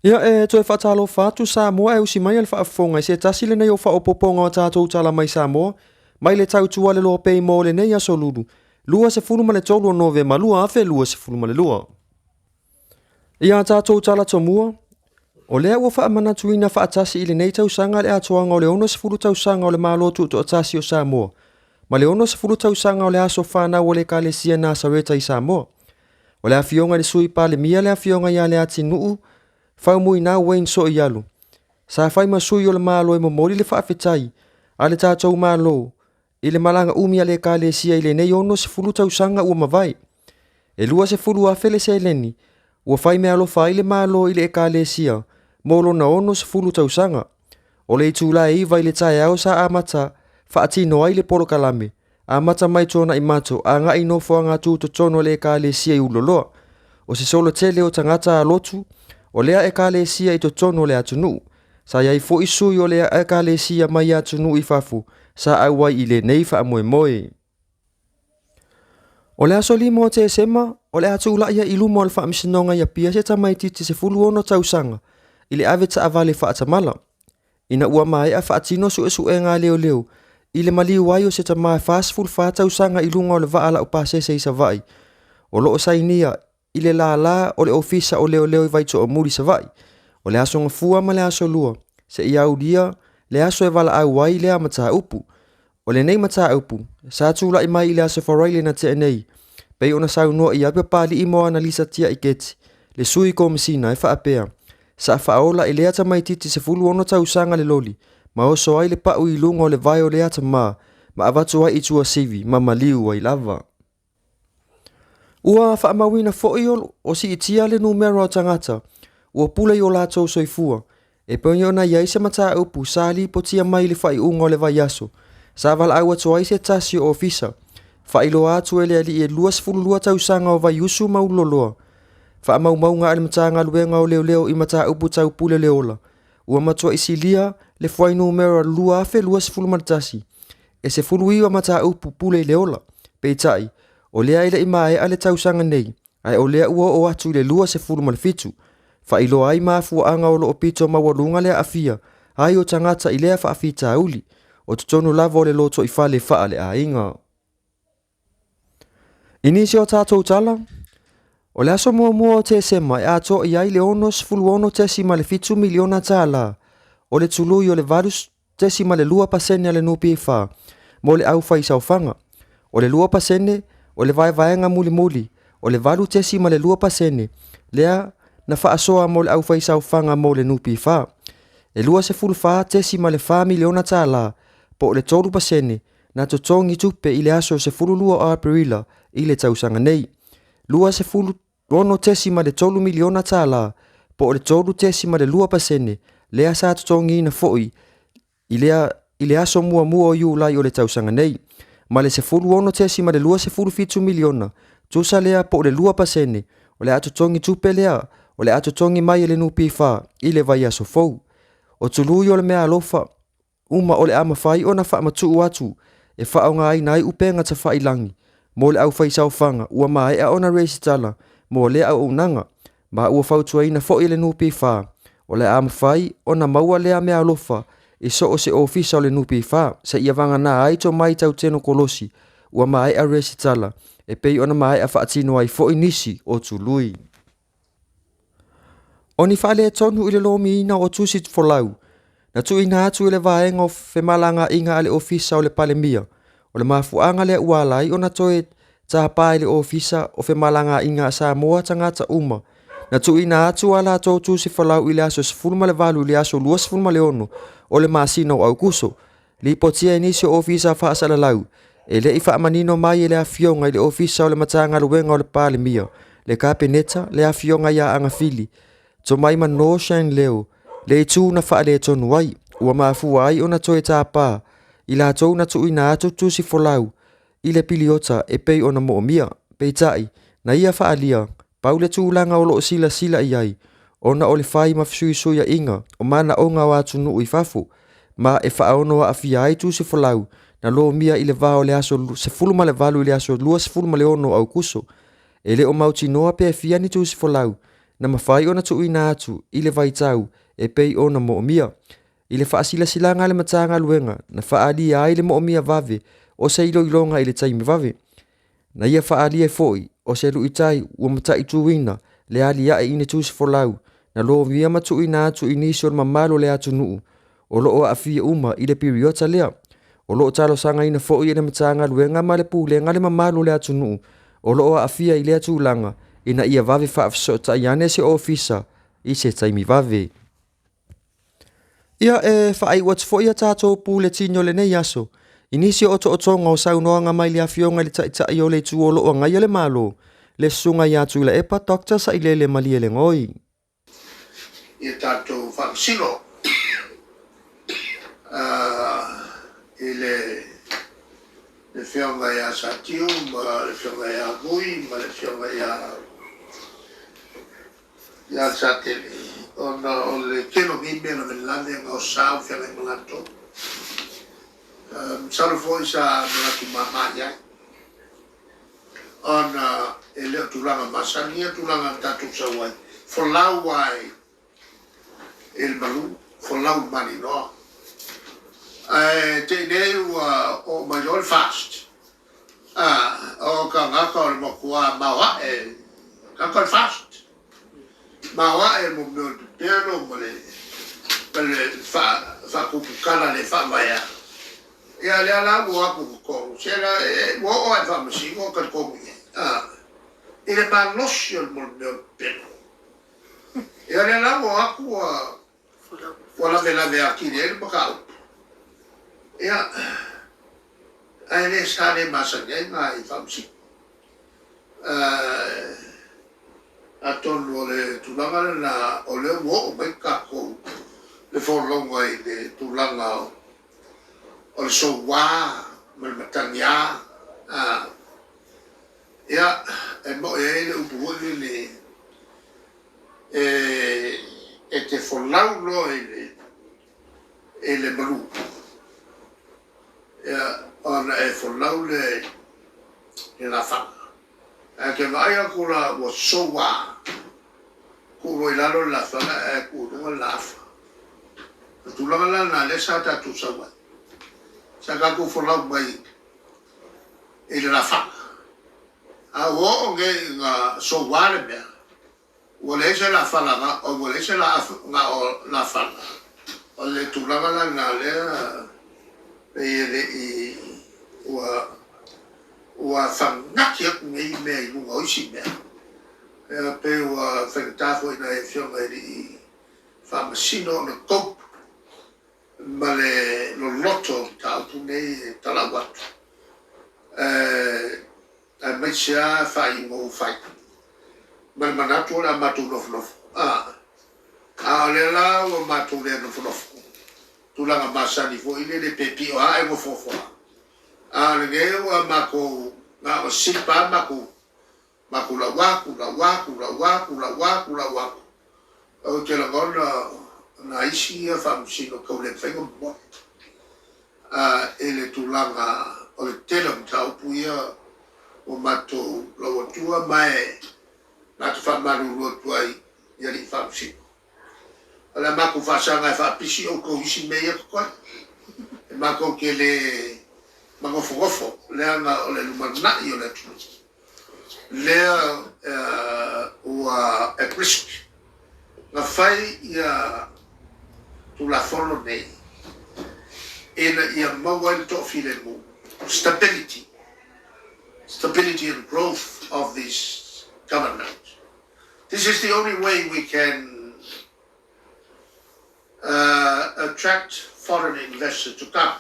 Ia toe whaatalo whātu Samoa usi mai al whaafonga se tasi le nei o whaopoponga o tātou tala mai Samoa. Mai le tautua le Loabay mo le nei aso Lulu. Lua se fulu ma le tolu o Novema, lua afe lua se fulu ma le lua. Ia tātou tala tomua. O lea ua whaamanatuina whaatasi i le nei tausanga le atoanga o le ono se fulu tausanga o le malotu to atasi o Samoa. Ma le ono se fulu tausanga o le aso whana o le kalesia na sareta i Samoa. O le afionga le sui pa le mia le afionga ia le ati nuu. Fau mui nā Wayne so i alu. Sa fai masui o le malo e momoli le whaafetai. A le tātou malo. I le malanga umi a le kalesia i le nei ono se fulu tausanga ua mawai. E lua se fulu a fele se leni. Ua fai me alo fai le malo i le kalesia. Molo na ono se fulu tausanga. O le itula e iwa i le tae au sa amata. Whaatino ai le polo kalame. Amata mai tona i mato. A nga ino fua ngā tūto tono le kalesia i uloloa. O se solo tele o tangata a lotu. O lea e kalesia i to tono le atunu. Sa iai fo isui o lea e kalesia mai atunu i fafu. Sa awai i le neifa moe moe. O lea soli mo te sema. O lea atu ula ia ilu mo alfa amisinonga ia pia se tamai titi se fulu ono tausanga. I le aveta avale whaatamala. Ina ua mai a whaatino su esu e ngā leo leo. I le mali wai o se tamai fast food whaatausanga i lunga o le vaala o pasese i savai. O loo sainia. I le la o le ofisa o leo leo i vaito o muri sa vai. O le aso ngafua ma le aso lua. Se i au dia, le aso e wala au wai lea mataa upu. O le nei mataa upu. Sa tūla i mai i le aso wharaile na te nei. Pei ona sau noa i ape pali i moa analisa tia i keti. Le sui ko masina e whaapea. Sa whaola i lea tamai titi se fulu ono tausanga le loli. Ma oso ai le pau i lunga o le vai o lea tamaa. Ma avatu ai i tua sivi, ma maliu ai lava. Ua whaamawina fo'iol o si itia le numero o tangata. Ua pula i o lātou soifua. E peonyo na iai se mataa upu sali po tia mai le whai unga o le vai aso. Sa val au atu ai se tasi o ofisa. Whai lo atu ele ali e luas fulu lua tausanga o vai usu mauloloa. Whaamau maunga ale mataa ngā luenga o leo leo i mataa upu tau pule leola. Ua matua isi lia le whai numero lua afe luas fulu matasi. E se fulu iwa mataa upu pule leola. Peitai. O lea ile i mae ale tausanga nei, ai o lea ua o atu le lua se fulu malfitu. Fa ilo ai mafua anga o lo opito mawalunga lea afia, ai o tangata i lea faafita auli, o tutonu lava o le loto i fale faa le a inga. Inisi o tātou tala, o le aso mua o te sema e ato i ai le onos fulu ono tesi malefitu miliona tala, o le tului o le varus tesi male lua pasene ale nupi i faa, mo le au fai saufanga, o le lua pasene, o le vai vaenga muli muli, o le valu tesi ma le lua pasene, lea na whaasoa mo le au whaisau whanga mo le nupi wha. E lua se fulu wha tesi ma le wha miliona tā la, po le tolu pasene, na to tongi tupe i le aso se fulu lua o aprila i le tausanga nei. Lua se fulu ono tesi ma le tolu miliona tā la, po le tolu tesi ma le lua pasene, lea sa to tongi na foi, i le aso mua o yu lai o le tausanga nei. Ma le se fulu ono tesi ma le lua se fulu fitu miliona. Tusa lea po le lua pasene. O le ato tongi tupe lea. O le ato tongi mai le nupi wha. I le vai aso fau. O tului o le mea alofa. Uma o le ama whai o na wha matu atu. E wha o ngā nai upenga ta wha ilangi. Mo le au whai sau whanga. Ua mai a ona reisi tala. Mo le au unanga. Ma ua whau tuaina fo i le nupi wha. O le ama whai o na maua lea mea alofa. E so o se ofisa o le nupi wha, sa ia vanga nā aito mai tau teno kolosi, ua mai a resi tala, e pei ona mai a whaatino ai fo inisi o tului. O ni whaale e tonu i le lomi ina o tusit folau, na tu ina atu i le vaenga o whemalanga inga ale ofisa o le palemia, o le mafuanga le ualai o na toe tahapai le ofisa o whemalanga inga Samoa tangata uma, na tu ina atu ala tō tusi folau i le aso sifulma le valu i le aso lua sifulma le ono, o le masino au kuso. Li potia inisi o ofisa whaasala lau. E le i whaamanino mai e le afionga i le ofisa o le matanga luenga o le pāle mia. Le kapeneta, le afionga ia angafili. To mai man no shine leo. Le i tū na whaale tonu ai. Ua maafua ai o na toe tāpā. I la tōu na tu ina atu tusi folau. I le piliota e pei o na mo mia. Pei tai, na ia whaalia. Pau le tūlanga o lo sila sila i ai. Ona o le whai mafisui suia inga, o mana o ngā wātu nuu i whafu, ma e whaonoa a fia ai tu se folau, na lo mia i le vāo le aso se fuluma le valu i le aso lua se fuluma le ono au kuso, e le o mauti noa pe fia ni tu se folau, na mawhai ona tuuina atu i le vaitau e pei ona moomia. I le whaasilasilanga le matanga luenga na whaalia ai le moomia vave o se iloilonga i le taimi vave. Na ia whaalia foi o se luitai ua matai tuuina le alia e ine tusi folau na loo via matuuina atu inisi o mamalo le atu nuu o loo afia uma i le periota lea. O loo talo sanga ina foi i le matanga luenga ma le pulenga le mamalo le atu nuu o loo afia i le atu ulanga ina ia vave whaafsota iane se ofisa i se taimi vave. Ia e whaai wats fo ia tātou pū le tino le nei aso. Inisi o tonga o saunoanga mai le afionga le taitai o le tuolo o ngai le malo. Le sunga ia tu le epa dokta sa ile le malie le ngoi. Ia tātou whaksino. Le fionga ia satiu, ma le fionga ia gui, ma le fionga ia satele. O le keno mime na melane ngau sao fionga i malato. Salo foi sa melatu mamaya. Ona e leo tulanga masania, tulanga tatu sawai. Folau wai el malu, folau mani no. Te neu o maior fast. O ka ngaka o mo kua mawa e ngaka fast. Mawa e mo meu pero mo le fa kupukala le fa maya. Ia le ala mo aku ko. Sera mo o ai fa masi mo ka ko. Ile ba nosio mo meu pero. Ia le ala mo aku wala vela ve aki le bakau. Ia ai le sale masanya ngai fa masi. Atonu le tulanga na o le mo o mai ka ko. Le forlonga i le tulanga o le sowa, ma le matania. Ia, e mo e le upuhuli le e te folau lo e le malu. Ia, ona e folau le la whanga. E ke vai a kura o sowa, kuro i lalo la whanga e kuro la wha. Tulanga la na le sa tatu sawa. Sa ka ku folau mai i le la whanga. A o nge nga sowa le mea. O le se la whanga, o le se la whanga. O le tulanga la na le i ua whangaki aku ngei mea i lunga oisi mea. Ea pe ua whangtafo ina e whionga i whamasino na koupu. Ma le loloto taupu nei e Tala watu. A meisia whai ngō whai. Ma le manatu la matu nofu. A le la ua matu le nofu. Tulanga masani fo ile le pepi o hae mo fofoa. A le nge ua mako nga o sipa mako la waku. O ke la gona na isi ia whamusino kau le whainga mo. E le tulanga o le tela mtaupu ia o mato lawa tua mai na te whamaru rua tuai ia li whamusino. Ala mako whasanga e whapisi o ko isi mea kukoi. E mako ke le magofogofo leanga o le lumanai o le tunu. Lea ua e risk. Nga whai ia tula whono nei. Ena ia maua i tofi le mu. Stability. Stability and growth of this government. This is the only way we can attract foreign investors to come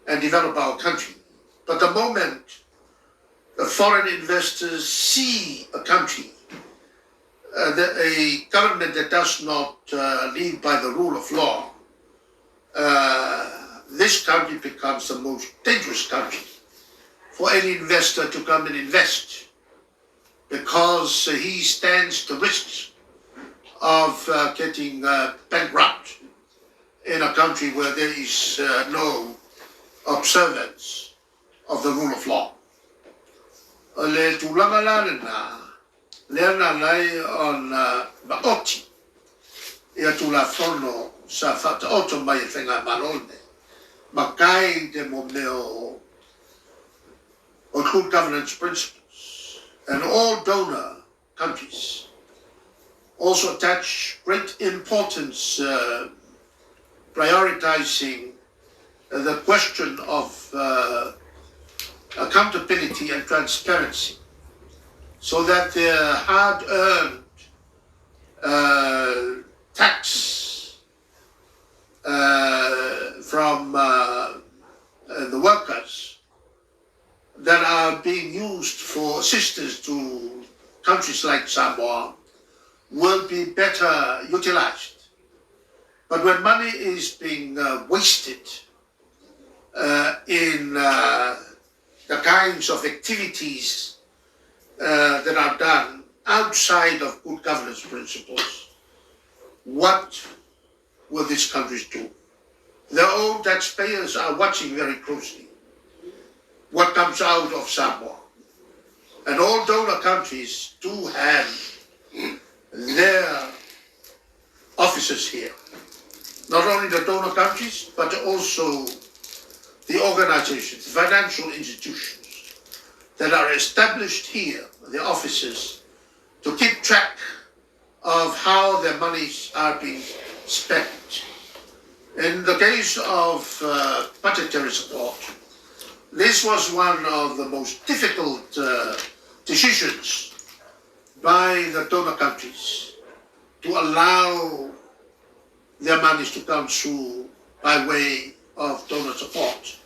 and develop our country. But the moment the foreign investors see a country, a government that does not lead by the rule of law, this country becomes the most dangerous country for any investor to come and invest, because he stands the risks of getting bankrupt in a country where there is no observance of the rule of law. Le tulanga la na Leana lai on maoti ia tula fono sa fata oto mai e whenga malone. Makai de mo meo o good governance principles. And all donor countries also attach great importance prioritizing the question of accountability and transparency, so that their hard-earned tax from the workers that are being used for assistance to countries like Samoa will be better utilized. But when money is being wasted in the kinds of activities that are done outside of good governance principles, what will these countries do? Their own taxpayers are watching very closely what comes out of Samoa. And all donor countries do have their officers here. Not only the donor countries, but also the organizations, the financial institutions that are established here, the offices, to keep track of how their monies are being spent. In the case of budgetary support, this was one of the most difficult decisions by the donor countries to allow their monies to come through by way of donor support,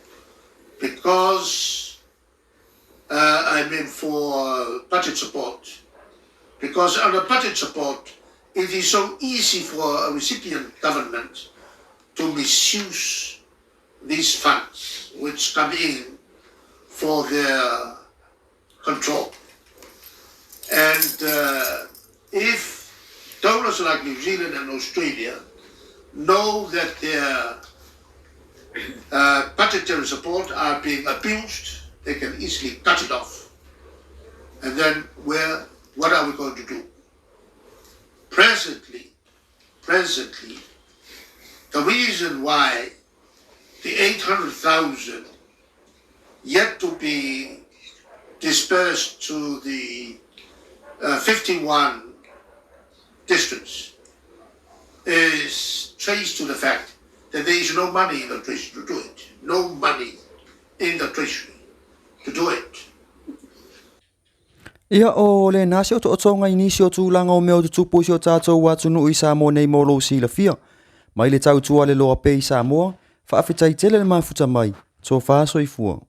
because for budget support, because under budget support it is so easy for a recipient government to misuse these funds which come in for their control. And if donors like New Zealand and Australia know that their budgetary support are being abused, they can easily cut it off. And then what are we going to do? Presently, the reason why the 800,000 yet to be dispersed to the 51 districts is traced to the fact that there is no money in the treasury to do it. No money in the treasury to do it. Ia o le nasi o to'otonga inisi o tūlanga o meo te tupuisi o tātou watunu i Samoa nei molo si la fia. Mai le tautua le Loabay Samoa, whaafetai tele le mafuta mai, tō whāsoi fua.